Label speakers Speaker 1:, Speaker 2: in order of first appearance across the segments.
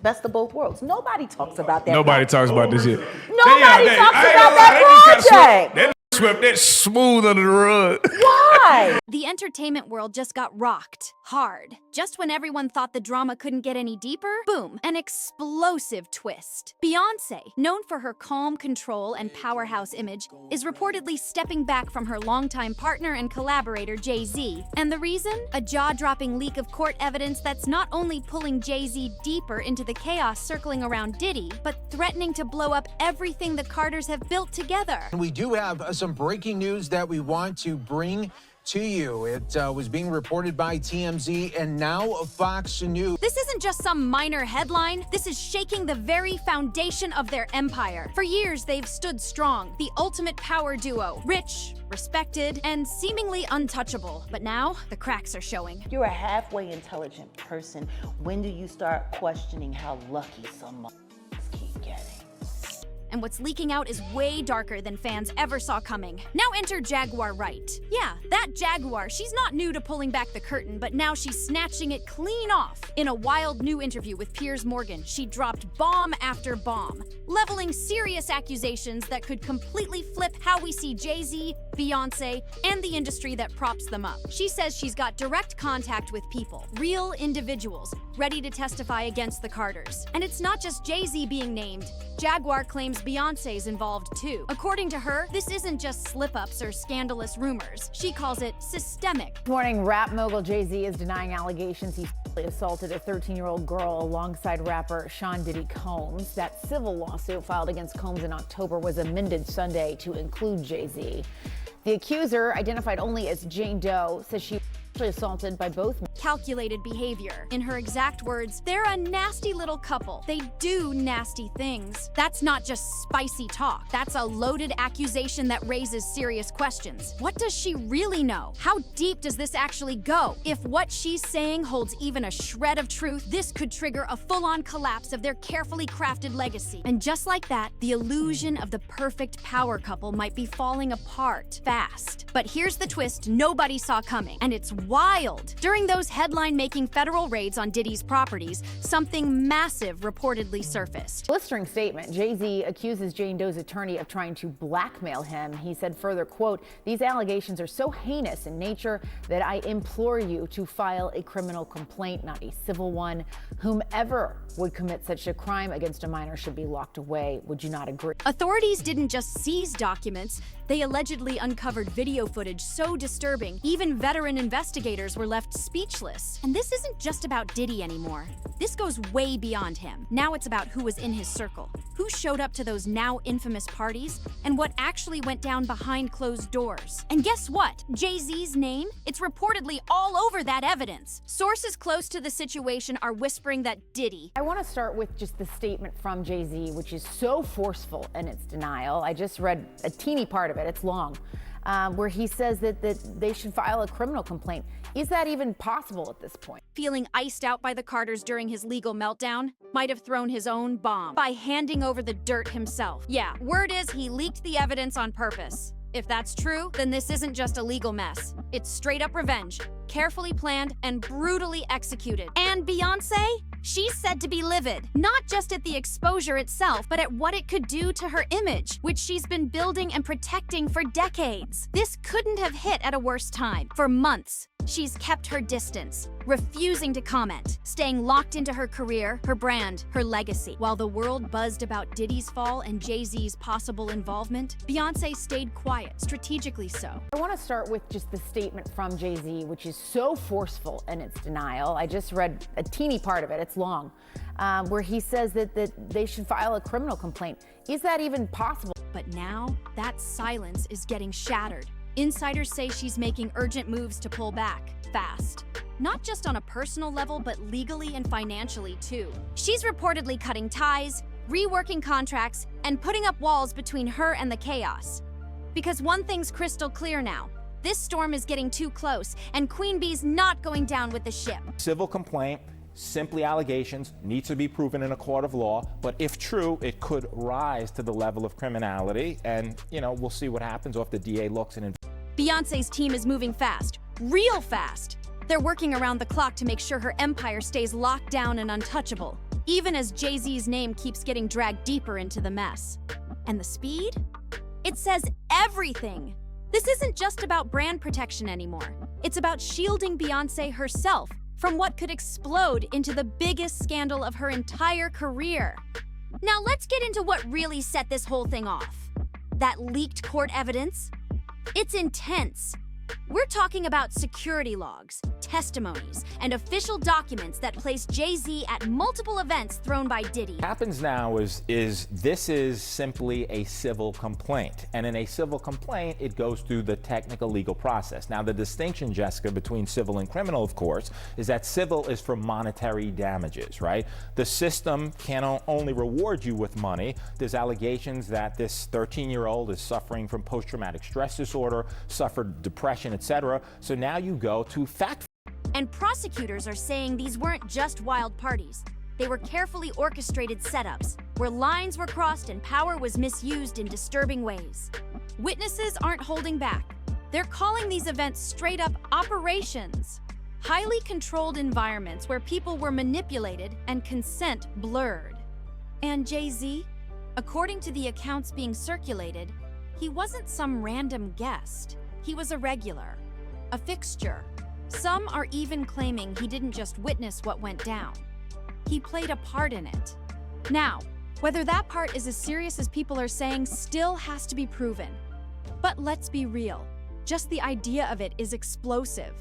Speaker 1: Best of both worlds. Nobody talks about that.
Speaker 2: Nobody talks about this shit.
Speaker 1: Nobody talks about that project.
Speaker 2: That swept that smooth under the rug.
Speaker 1: Why?
Speaker 3: The entertainment world just got rocked hard. Just when everyone thought the drama couldn't get any deeper, boom, an explosive twist. Beyoncé, known for her calm control and powerhouse image, is reportedly stepping back from her longtime partner and collaborator Jay-Z. And the reason? A jaw-dropping leak of court evidence that's not only pulling Jay-Z deeper into the chaos circling around Diddy, but threatening to blow up everything the Carters have built together.
Speaker 4: And we do have some breaking news that we want to bring to you. It was being reported by TMZ and now Fox News.
Speaker 3: This isn't just some minor headline. This is shaking the very foundation of their empire. For years, they've stood strong, the ultimate power duo, rich, respected, and seemingly untouchable. But now, the cracks are showing.
Speaker 1: You're a halfway intelligent person. When do you start questioning how lucky some keep getting?
Speaker 3: And what's leaking out is way darker than fans ever saw coming. Now enter Jaguar Wright. Yeah, that Jaguar, she's not new to pulling back the curtain, but now she's snatching it clean off. In a wild new interview with Piers Morgan, she dropped bomb after bomb, leveling serious accusations that could completely flip how we see Jay-Z, Beyoncé, and the industry that props them up. She says she's got direct contact with people, real individuals, ready to testify against the Carters. And it's not just Jay-Z being named. Jaguar claims Beyoncé's involved too. According to her, this isn't just slip-ups or scandalous rumors. She calls it systemic.
Speaker 5: This morning, rap mogul Jay-Z is denying allegations he assaulted a 13-year-old girl alongside rapper Sean Diddy Combs. That civil lawsuit filed against Combs in October was amended Sunday to include Jay-Z. The accuser, identified only as Jane Doe, says she was assaulted by both men.
Speaker 3: Calculated behavior. In her exact words, they're a nasty little couple. They do nasty things. That's not just spicy talk. That's a loaded accusation that raises serious questions. What does she really know? How deep does this actually go? If what she's saying holds even a shred of truth, this could trigger a full-on collapse of their carefully crafted legacy. And just like that, the illusion of the perfect power couple might be falling apart fast. But here's the twist nobody saw coming, and it's wild. During those headline-making federal raids on Diddy's properties, something massive reportedly surfaced.
Speaker 5: Blistering statement. Jay-Z accuses Jane Doe's attorney of trying to blackmail him. He said further, quote, "These allegations are so heinous in nature that I implore you to file a criminal complaint, not a civil one. Whomever would commit such a crime against a minor should be locked away. Would you not agree?"
Speaker 3: Authorities didn't just seize documents, they allegedly uncovered video footage so disturbing, even veteran investigators were left speechless. And this isn't just about Diddy anymore. This goes way beyond him. Now it's about who was in his circle, who showed up to those now infamous parties, and what actually went down behind closed doors. And guess what? Jay-Z's name? It's reportedly all over that evidence. Sources close to the situation are whispering that Diddy.
Speaker 5: I want to start with just the statement from Jay-Z, which is so forceful in its denial. I just read a teeny part of it. It's long. Where he says that they should file a criminal complaint. Is that even possible at this point?
Speaker 3: Feeling iced out by the Carters during his legal meltdown, might have thrown his own bomb by handing over the dirt himself. Yeah, word is he leaked the evidence on purpose. If that's true, then this isn't just a legal mess. It's straight up revenge, carefully planned and brutally executed. And Beyoncé? She's said to be livid, not just at the exposure itself, but at what it could do to her image, which she's been building and protecting for decades. This couldn't have hit at a worse time. For months, she's kept her distance, refusing to comment, staying locked into her career, her brand, her legacy. While the world buzzed about Diddy's fall and Jay-Z's possible involvement, Beyoncé stayed quiet, strategically so.
Speaker 5: I want to start with just the statement from Jay-Z, which is so forceful in its denial. I just read a teeny part of it. It's long. Where he says that they should file a criminal complaint. Is that even possible?
Speaker 3: But now, that silence is getting shattered. Insiders say she's making urgent moves to pull back, fast. Not just on a personal level, but legally and financially too. She's reportedly cutting ties, reworking contracts, and putting up walls between her and the chaos. Because one thing's crystal clear now. This storm is getting too close, and Queen Bee's not going down with the ship.
Speaker 6: Civil complaint, simply allegations, needs to be proven in a court of law, but if true, it could rise to the level of criminality, and, we'll see what happens or if the DA looks and...
Speaker 3: Beyoncé's team is moving fast, real fast. They're working around the clock to make sure her empire stays locked down and untouchable. even as Jay-Z's name keeps getting dragged deeper into the mess. And the speed? It says everything. This isn't just about brand protection anymore. It's about shielding Beyoncé herself from what could explode into the biggest scandal of her entire career. Now let's get into what really set this whole thing off. That leaked court evidence? It's intense. We're talking about security logs, testimonies, and official documents that place Jay-Z at multiple events thrown by Diddy.
Speaker 6: What happens now is this is simply a civil complaint. And in a civil complaint, it goes through the technical legal process. Now, the distinction, Jessica, between civil and criminal, of course, is that civil is for monetary damages, right? The system can only reward you with money. There's allegations that this 13-year-old is suffering from post-traumatic stress disorder, suffered depression, etc. So now you go to fact.
Speaker 3: And prosecutors are saying these weren't just wild parties. They were carefully orchestrated setups where lines were crossed and power was misused in disturbing ways. Witnesses aren't holding back. They're calling these events straight up operations. Highly controlled environments where people were manipulated and consent blurred. And Jay-Z, according to the accounts being circulated, he wasn't some random guest. He was a regular, a fixture. Some are even claiming he didn't just witness what went down. He played a part in it. Now, whether that part is as serious as people are saying still has to be proven. But let's be real, just the idea of it is explosive.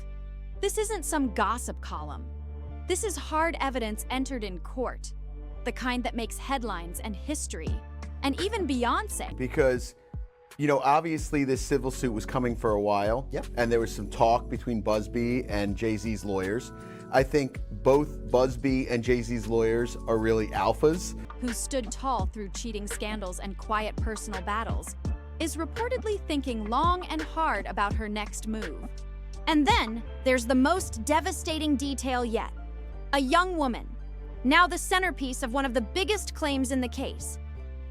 Speaker 3: This isn't some gossip column. This is hard evidence entered in court, the kind that makes headlines and history, and even Beyoncé.
Speaker 7: Because you know, obviously this civil suit was coming for a while.
Speaker 8: Yep.
Speaker 7: And there was some talk between Busby and Jay-Z's lawyers. I think both Busby and Jay-Z's lawyers are really alphas.
Speaker 3: Who stood tall through cheating scandals and quiet personal battles, is reportedly thinking long and hard about her next move. And then there's the most devastating detail yet. A young woman, now the centerpiece of one of the biggest claims in the case.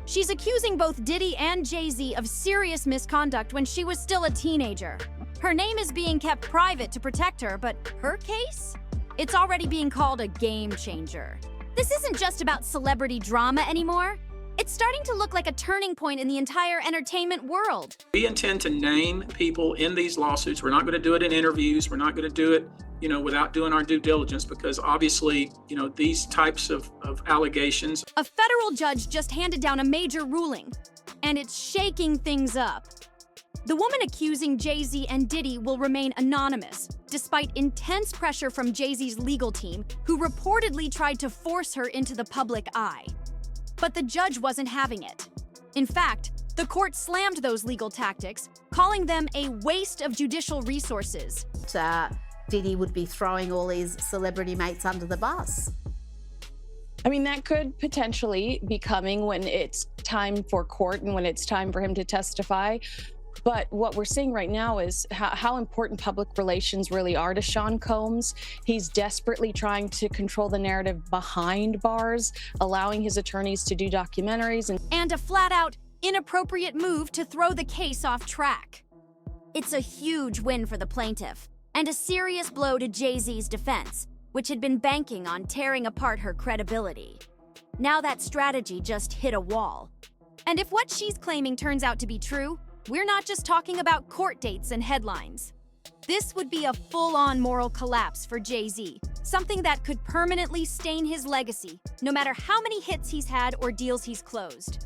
Speaker 3: She's accusing both Diddy and Jay-Z of serious misconduct when she was still a teenager. Her name is being kept private to protect her, but her case? It's already being called a game changer. This isn't just about celebrity drama anymore. It's starting to look like a turning point in the entire entertainment world.
Speaker 9: We intend to name people in these lawsuits. We're not going to do it in interviews. We're not going to do it, without doing our due diligence, because obviously, these types of allegations.
Speaker 3: A federal judge just handed down a major ruling, and it's shaking things up. The woman accusing Jay-Z and Diddy will remain anonymous, despite intense pressure from Jay-Z's legal team, who reportedly tried to force her into the public eye. But the judge wasn't having it. In fact, the court slammed those legal tactics, calling them a waste of judicial resources.
Speaker 10: Diddy would be throwing all his celebrity mates under the bus.
Speaker 11: I mean, that could potentially be coming when it's time for court and when it's time for him to testify. But what we're seeing right now is how important public relations really are to Sean Combs. He's desperately trying to control the narrative behind bars, allowing his attorneys to do documentaries.
Speaker 3: And a flat-out, inappropriate move to throw the case off track. It's a huge win for the plaintiff, and a serious blow to Jay-Z's defense, which had been banking on tearing apart her credibility. Now that strategy just hit a wall. And if what she's claiming turns out to be true, we're not just talking about court dates and headlines. This would be a full-on moral collapse for Jay-Z, something that could permanently stain his legacy, no matter how many hits he's had or deals he's closed.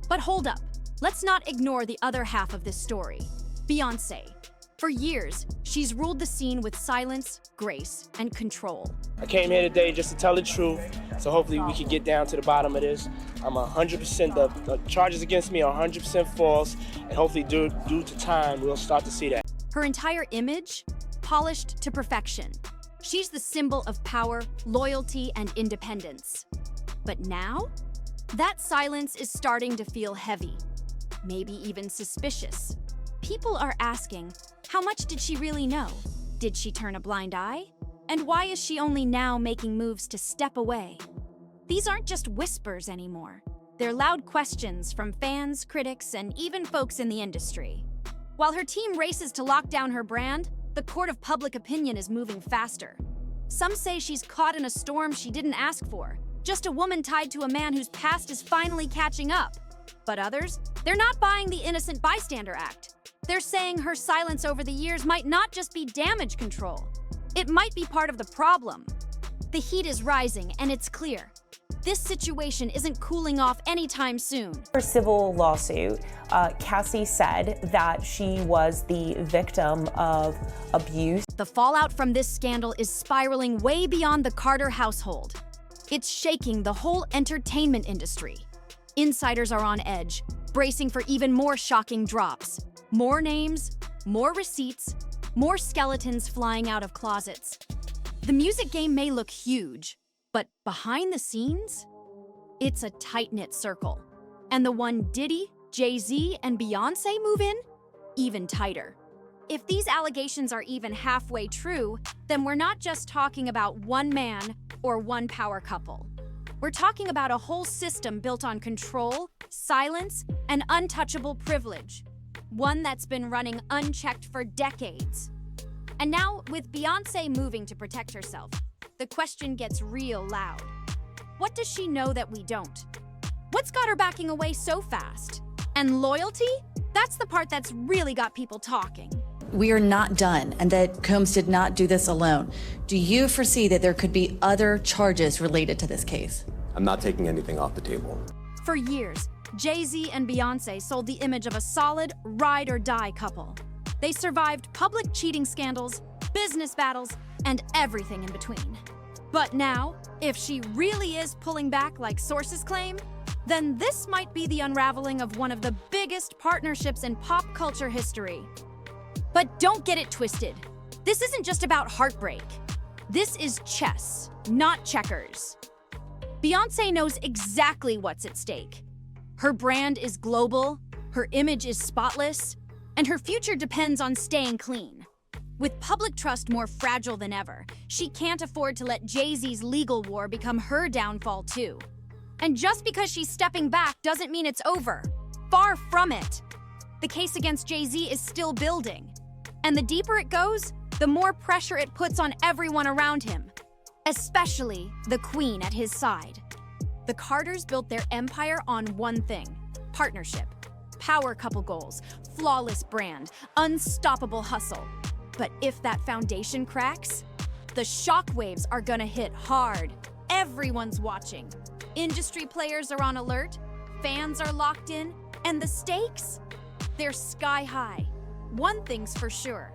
Speaker 3: But hold up, let's not ignore the other half of this story, Beyoncé. For years, she's ruled the scene with silence, grace, and control.
Speaker 8: I came here today just to tell the truth, so hopefully we can get down to the bottom of this. I'm 100%, the charges against me are 100% false, and hopefully due to time, we'll start to see that.
Speaker 3: Her entire image, polished to perfection. She's the symbol of power, loyalty, and independence. But now, that silence is starting to feel heavy, maybe even suspicious. People are asking, how much did she really know? Did she turn a blind eye? And why is she only now making moves to step away? These aren't just whispers anymore. They're loud questions from fans, critics, and even folks in the industry. While her team races to lock down her brand, the court of public opinion is moving faster. Some say she's caught in a storm she didn't ask for, Just a woman tied to a man whose past is finally catching up. But others, they're not buying the innocent bystander act. They're saying her silence over the years might not just be damage control. It might be part of the problem. The heat is rising, and it's clear. This situation isn't cooling off anytime soon.
Speaker 12: Her civil lawsuit, Cassie said that she was the victim of abuse.
Speaker 3: The fallout from this scandal is spiraling way beyond the Carter household. It's shaking the whole entertainment industry. Insiders are on edge, bracing for even more shocking drops. More names, more receipts, more skeletons flying out of closets. The music game may look huge, but behind the scenes, it's a tight-knit circle. And the one Diddy, Jay-Z, and Beyoncé move in, even tighter. If these allegations are even halfway true, then we're not just talking about one man or one power couple. We're talking about a whole system built on control, silence, and untouchable privilege. One that's been running unchecked for decades. And now, with Beyoncé moving to protect herself, the question gets real loud. What does she know that we don't? What's got her backing away so fast? And loyalty? That's the part that's really got people talking.
Speaker 13: We are not done, and that Combs did not do this alone. Do you foresee that there could be other charges related to this case?
Speaker 14: I'm not taking anything off the table.
Speaker 3: For years, Jay-Z and Beyoncé sold the image of a solid, ride-or-die couple. They survived public cheating scandals, business battles, and everything in between. But now, if she really is pulling back like sources claim, then this might be the unraveling of one of the biggest partnerships in pop culture history. But don't get it twisted. This isn't just about heartbreak. This is chess, not checkers. Beyoncé knows exactly what's at stake. Her brand is global, her image is spotless, and her future depends on staying clean. With public trust more fragile than ever, she can't afford to let Jay-Z's legal war become her downfall too. And just because she's stepping back doesn't mean it's over. Far from it. The case against Jay-Z is still building. And the deeper it goes, the more pressure it puts on everyone around him, especially the queen at his side. The Carters built their empire on one thing: partnership, power couple goals, flawless brand, unstoppable hustle. But if that foundation cracks, the shockwaves are gonna hit hard. Everyone's watching. Industry players are on alert, fans are locked in, and the stakes? They're sky high. One thing's for sure,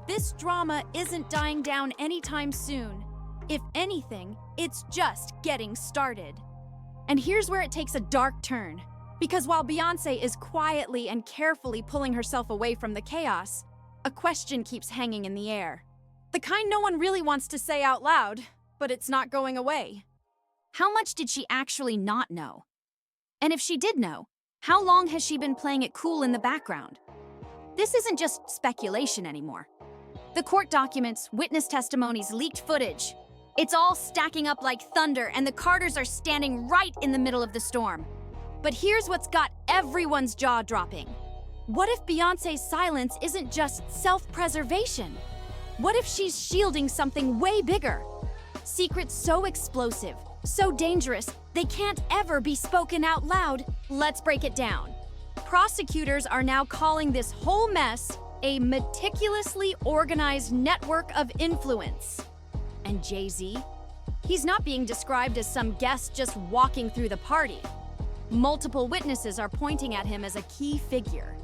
Speaker 3: this drama isn't dying down anytime soon. If anything, it's just getting started. And here's where it takes a dark turn. Because while Beyoncé is quietly and carefully pulling herself away from the chaos, a question keeps hanging in the air. The kind no one really wants to say out loud, but it's not going away. How much did she actually not know? And if she did know, how long has she been playing it cool in the background? This isn't just speculation anymore. The court documents, witness testimonies, leaked footage. It's all stacking up like thunder, and the Carters are standing right in the middle of the storm. But here's what's got everyone's jaw dropping. What if Beyoncé's silence isn't just self-preservation? What if she's shielding something way bigger? Secrets so explosive, so dangerous, they can't ever be spoken out loud. Let's break it down. Prosecutors are now calling this whole mess a meticulously organized network of influence. And Jay-Z? He's not being described as some guest just walking through the party. Multiple witnesses are pointing at him as a key figure.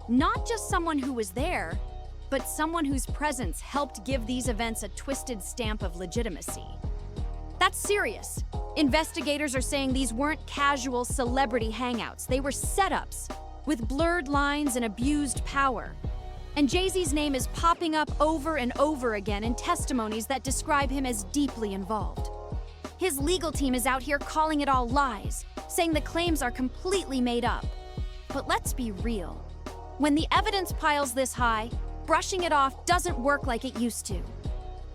Speaker 3: Not just someone who was there, but someone whose presence helped give these events a twisted stamp of legitimacy. That's serious. Investigators are saying these weren't casual celebrity hangouts. They were setups with blurred lines and abused power. And Jay-Z's name is popping up over and over again in testimonies that describe him as deeply involved. His legal team is out here calling it all lies, saying the claims are completely made up. But let's be real. When the evidence piles this high, brushing it off doesn't work like it used to.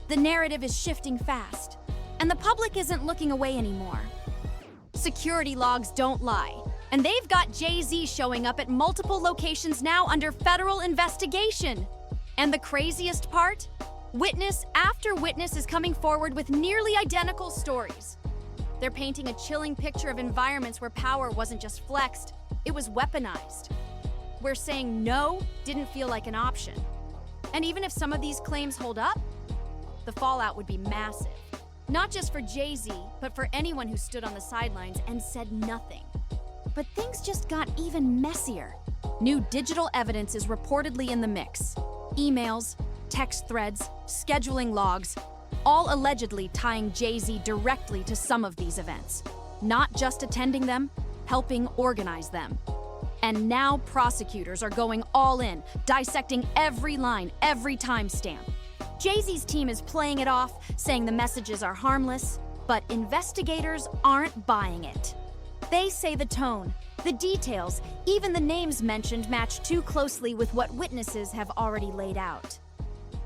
Speaker 3: The narrative is shifting fast, and the public isn't looking away anymore. Security logs don't lie, and they've got Jay-Z showing up at multiple locations now under federal investigation. And the craziest part? Witness after witness is coming forward with nearly identical stories. They're painting a chilling picture of environments where power wasn't just flexed, it was weaponized. Where saying no didn't feel like an option. And even if some of these claims hold up, the fallout would be massive. Not just for Jay-Z, but for anyone who stood on the sidelines and said nothing. But things just got even messier. New digital evidence is reportedly in the mix. Emails, text threads, scheduling logs, all allegedly tying Jay-Z directly to some of these events. Not just attending them, helping organize them. And now prosecutors are going all in, dissecting every line, every timestamp. Jay-Z's team is playing it off, saying the messages are harmless, but investigators aren't buying it. They say the tone, the details, even the names mentioned match too closely with what witnesses have already laid out.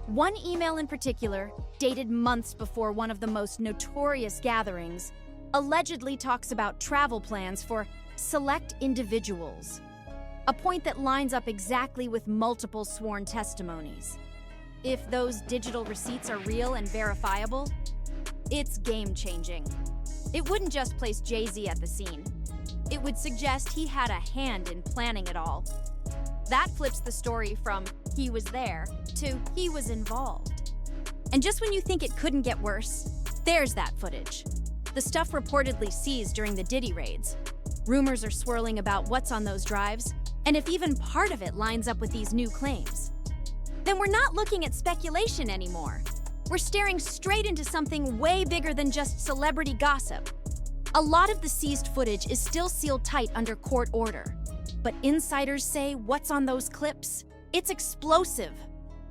Speaker 3: One email in particular, dated months before one of the most notorious gatherings, allegedly talks about travel plans for select individuals. A point that lines up exactly with multiple sworn testimonies. If those digital receipts are real and verifiable, it's game-changing. It wouldn't just place Jay-Z at the scene. It would suggest he had a hand in planning it all. That flips the story from he was there to he was involved. And just when you think it couldn't get worse, there's that footage. The stuff reportedly seized during the Diddy raids. Rumors are swirling about what's on those drives, and if even part of it lines up with these new claims. Then we're not looking at speculation anymore. We're staring straight into something way bigger than just celebrity gossip. A lot of the seized footage is still sealed tight under court order. But insiders say what's on those clips? It's explosive.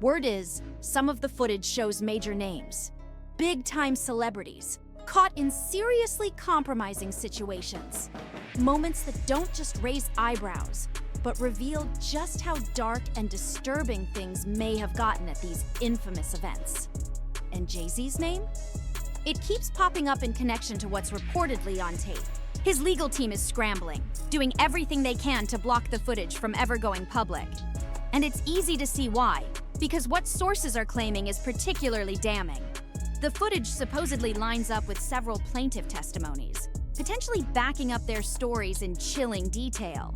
Speaker 3: Word is, some of the footage shows major names. Big-time celebrities, caught in seriously compromising situations. Moments that don't just raise eyebrows, but reveal just how dark and disturbing things may have gotten at these infamous events. And Jay-Z's name? It keeps popping up in connection to what's reportedly on tape. His legal team is scrambling, doing everything they can to block the footage from ever going public. And it's easy to see why, because what sources are claiming is particularly damning. The footage supposedly lines up with several plaintiff testimonies, potentially backing up their stories in chilling detail.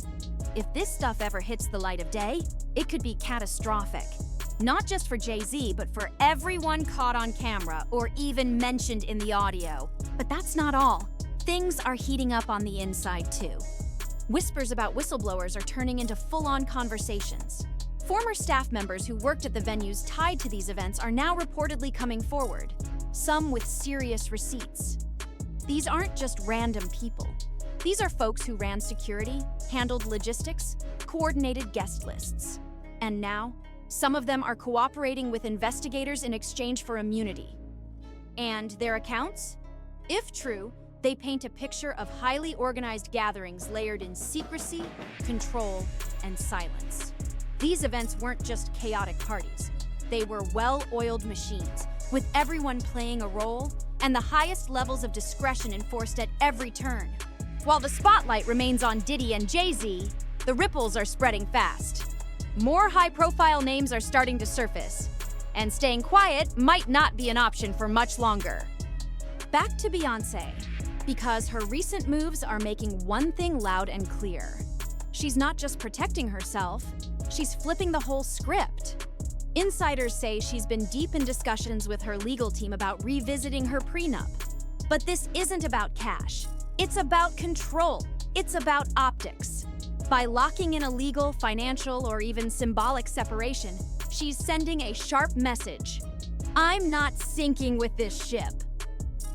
Speaker 3: If this stuff ever hits the light of day, it could be catastrophic. Not just for Jay-Z, but for everyone caught on camera or even mentioned in the audio. But that's not all. Things are heating up on the inside too. Whispers about whistleblowers are turning into full-on conversations. Former staff members who worked at the venues tied to these events are now reportedly coming forward, some with serious receipts. These aren't just random people. These are folks who ran security, handled logistics, coordinated guest lists. And now, some of them are cooperating with investigators in exchange for immunity. And their accounts? If true, they paint a picture of highly organized gatherings layered in secrecy, control, and silence. These events weren't just chaotic parties. They were well-oiled machines, with everyone playing a role and the highest levels of discretion enforced at every turn. While the spotlight remains on Diddy and Jay-Z, the ripples are spreading fast. More high-profile names are starting to surface, and staying quiet might not be an option for much longer. Back to Beyoncé, because her recent moves are making one thing loud and clear. She's not just protecting herself, she's flipping the whole script. Insiders say she's been deep in discussions with her legal team about revisiting her prenup. But this isn't about cash. It's about control. It's about optics. By locking in a legal, financial, or even symbolic separation, she's sending a sharp message. I'm not sinking with this ship.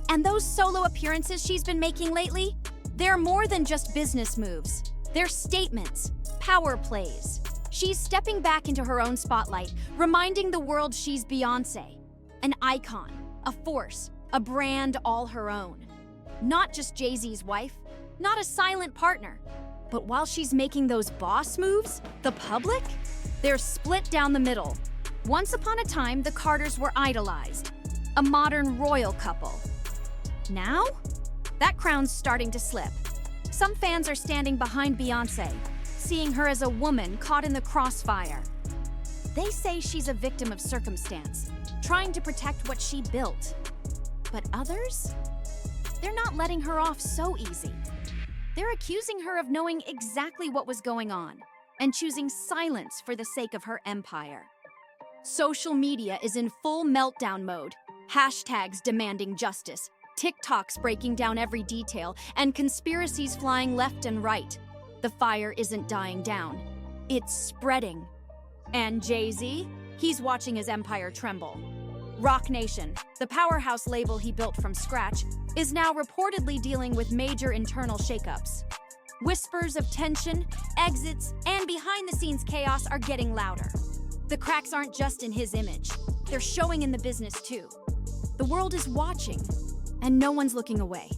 Speaker 3: And those solo appearances she's been making lately, they're more than just business moves. They're statements, power plays. She's stepping back into her own spotlight, reminding the world she's Beyoncé, an icon, a force, a brand all her own. Not just Jay-Z's wife, not a silent partner. But while she's making those boss moves, the public? They're split down the middle. Once upon a time, the Carters were idolized, a modern royal couple. Now? That crown's starting to slip. Some fans are standing behind Beyoncé, seeing her as a woman caught in the crossfire. They say she's a victim of circumstance, trying to protect what she built. But others? they're not letting her off so easy. They're accusing her of knowing exactly what was going on and choosing silence for the sake of her empire. Social media is in full meltdown mode. Hashtags demanding justice, TikToks breaking down every detail, and conspiracies flying left and right. The fire isn't dying down. It's spreading. And Jay-Z? He's watching his empire tremble. Roc Nation, the powerhouse label he built from scratch, is now reportedly dealing with major internal shakeups. Whispers of tension, exits, and behind-the-scenes chaos are getting louder. The cracks aren't just in his image. They're showing in the business too. The world is watching, and no one's looking away.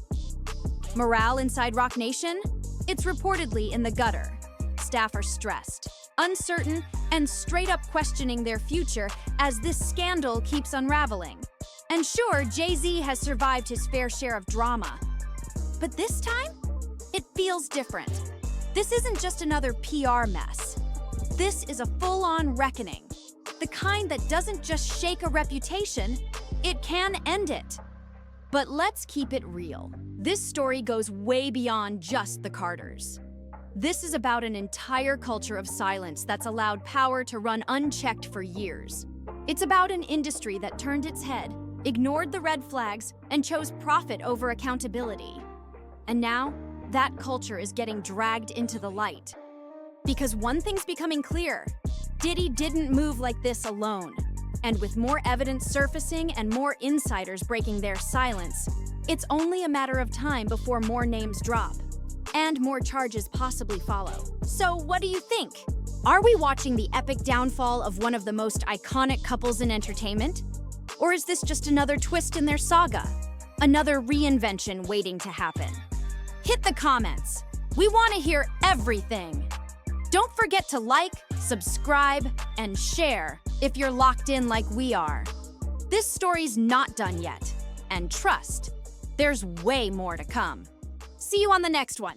Speaker 3: Morale inside Roc Nation? It's reportedly in the gutter. Staff are stressed, uncertain, and straight up questioning their future as this scandal keeps unraveling. And sure, Jay-Z has survived his fair share of drama. But this time, it feels different. This isn't just another PR mess. This is a full-on reckoning. The kind that doesn't just shake a reputation, it can end it. But let's keep it real. This story goes way beyond just the Carters. This is about an entire culture of silence that's allowed power to run unchecked for years. It's about an industry that turned its head, ignored the red flags, and chose profit over accountability. And now, that culture is getting dragged into the light. Because one thing's becoming clear: Diddy didn't move like this alone. And with more evidence surfacing and more insiders breaking their silence, it's only a matter of time before more names drop. And more charges possibly follow. So what do you think? Are we watching the epic downfall of one of the most iconic couples in entertainment? Or is this just another twist in their saga? Another reinvention waiting to happen? Hit the comments. We want to hear everything. Don't forget to like, subscribe, and share if you're locked in like we are. This story's not done yet. And trust, there's way more to come. See you on the next one.